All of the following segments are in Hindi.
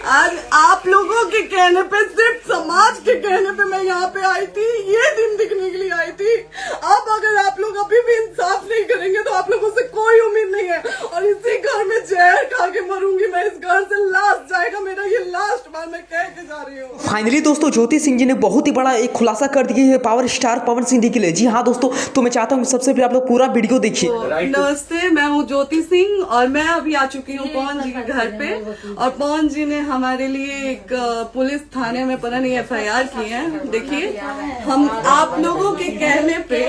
आज आप लोगों के कहने पे, सिर्फ समाज के कहने पे मैं यहाँ पे आई थी, ये दिन दिखने के लिए आई थी। अब अगर आप लोग अभी भी इंसाफ नहीं करेंगे तो आप लोगों से कोई उम्मीद नहीं है, और इसी घर में जहर खा के मरूंगी मैं। इस घर से लास्ट जाएगा मेरा, ये लास्ट बार मैं कह के जा रही हूँ। फाइनली दोस्तों ज्योति सिंह जी ने बहुत ही बड़ा एक खुलासा कर दिया है पावर स्टार पवन सिंह जी के लिए। जी हाँ दोस्तों, तो मैं चाहता हूँ सबसे पहले आप लोग पूरा वीडियो देखिए। नमस्ते, मैं हूँ ज्योति सिंह और मैं अभी आ चुकी हूँ पवन जी के घर पे। और पवन जी ने हमारे लिए एक पुलिस थाने में पता नहीं FIR की है। देखिए, हम आप लोगों के कहने पे,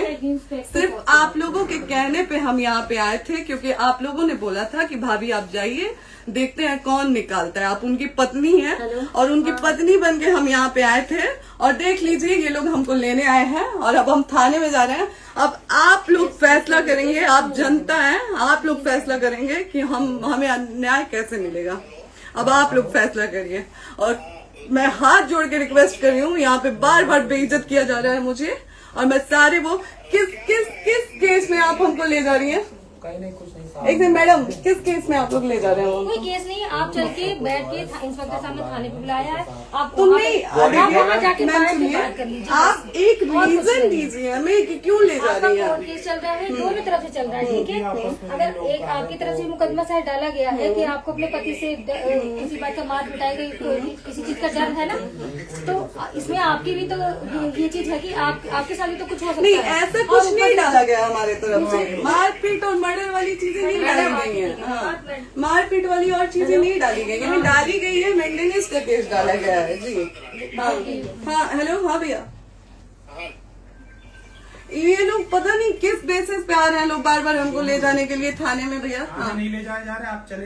सिर्फ आप लोगों के कहने पे हम यहाँ पे आए थे, क्योंकि आप लोगों ने बोला था कि भाभी आप जाइए, देखते हैं कौन निकालता है। आप उनकी पत्नी हैं और उनकी पत्नी बन के हम यहाँ पे आए थे। और देख लीजिए, ये लोग हमको लेने आए हैं और अब हम थाने में जा रहे हैं। अब आप लोग फैसला करेंगे, आप जनता हैं, आप लोग फैसला करेंगे कि हमें न्याय कैसे मिलेगा। अब आप लोग फैसला करिए। और मैं हाथ जोड़ के रिक्वेस्ट कर रही हूँ, यहाँ पे बार बार बेइज्जत किया जा रहा है मुझे। और मैं सारे वो किस केस में आप हमको ले जा रही हैं? एक दिन मैडम, किस केस में आप लोग ले जा रहे हैं? कोई केस नहीं, आप चल के बैठ के इंस्पेक्टर साहब ने थाने पे बुलाया है। आप तुम नहीं, जाके बात कर लीजिए। आप एक रीजन दीजिए हमें कि क्यों ले जा रही है। कोर्ट केस चल रहा है, दोनों तरफ से चल रहा है, ठीक है। अगर एक आपकी तरफ से मुकदमा शायद डाला गया है कि आपको अपने पति से किसी बात का मार पिटाई गई, किसी चीज का डर है ना, तो इसमें आपकी भी तो ये चीज है कि आपके साथ भी तो कुछ हो सकता है। नहीं, ऐसा कुछ नहीं डाला गया हमारे तरफ से। मारपीट और मर्डर वाली चीजें नहीं डाली गई है। हाँ, मारपीट वाली और चीजें नहीं डाली गई है। डाली गई है मेंटेनेंस का केस डाला गया है। जी हाँ, हेलो, हाँ भैया, ये लोग पता नहीं किस बेसिस पे आ रहे हैं लोग बार बार हमको ले जाने के लिए थाने में। भैया हाँ, नहीं ले जाए जा रहे, आप चले।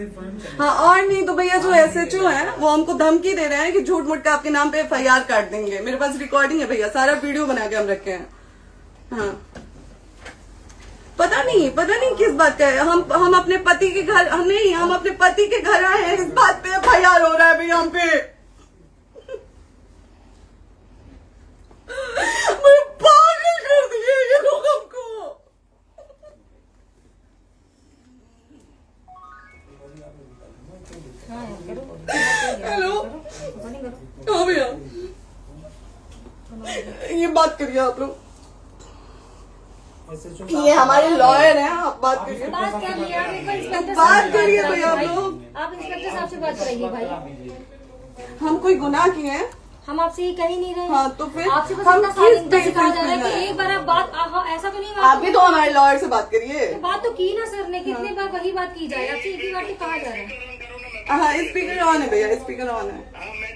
हाँ, और नहीं तो भैया जो SHO है वो हमको धमकी दे रहे हैं कि झूठ मूठ का आपके नाम पे FIR काट देंगे। मेरे पास रिकॉर्डिंग है भैया, सारा वीडियो बना के हम रखे हैं। हाँ, पता नहीं किस बात का है। हम अपने पति के घर, हम अपने पति के घर आए हैं, इस बात पे FIR हो रहा है भैया हम पे। पागल कर दिए ये लोग हमको। हेलो, हाँ भैया, ये बात करिए आप लोग। ये हमारे लॉयर हैं, आप बात करिए। बात कर लिया, बात करिए भैया आप लोग। आप इंस्पेक्टर साहब से बात कराइए भाई। हम कोई गुनाह किए हैं? हम आपसे ये कह ही नहीं रहे। हाँ, तो फिर आपसे बस हम इतना सिखाया जा रहा है कि एक बार आप बात, ऐसा तो नहीं। आप भी तो हमारे लॉयर से बात करिए। तो बात तो की ना सर ने, कितनी बार वही बात की जाए, आपसे एक ही बार तो कहा जा रहा है। हाँ, स्पीकर ऑन है भैया, स्पीकर ऑन है।